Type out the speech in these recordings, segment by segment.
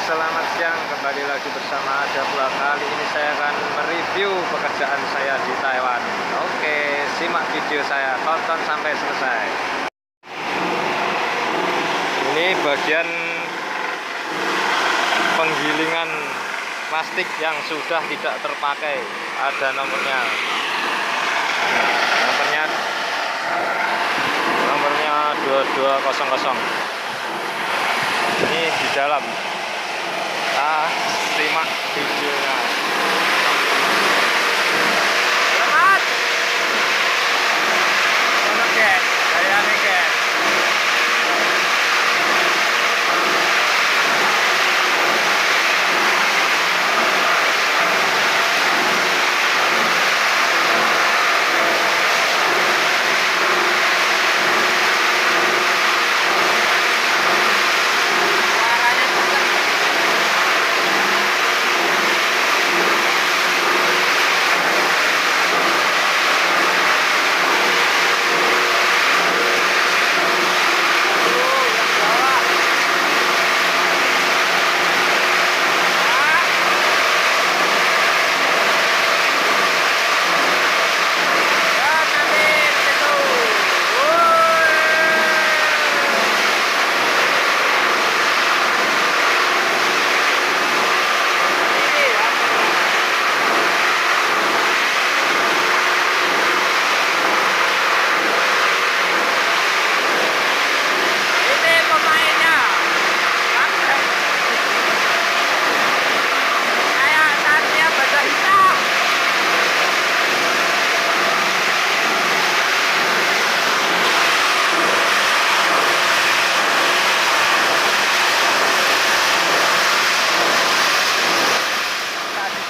selamat siang. Kembali lagi bersama Adapula. Kali ini saya akan mereview pekerjaan saya di Taiwan. Oke, simak video saya, tonton sampai selesai. Ini bagian penggilingan plastik yang sudah tidak terpakai. Ada nomornya. Nomornya 2200. Ini di dalam. Nah, simak videonya. Selamat. Oke, saya Nike.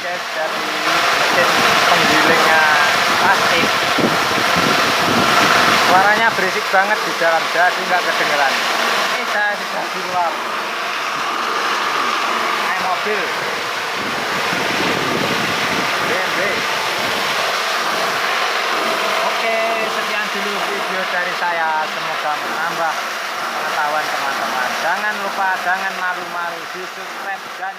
Dari mesin penggilingnya plastik, suaranya berisik banget di dalam, jadi nggak kedengeran. Ini saya sudah di luar, naik mobil BMW. Oke, sekian dulu video dari saya, semoga menambah pengetahuan teman-teman. Jangan lupa, jangan malu-malu di subscribe dan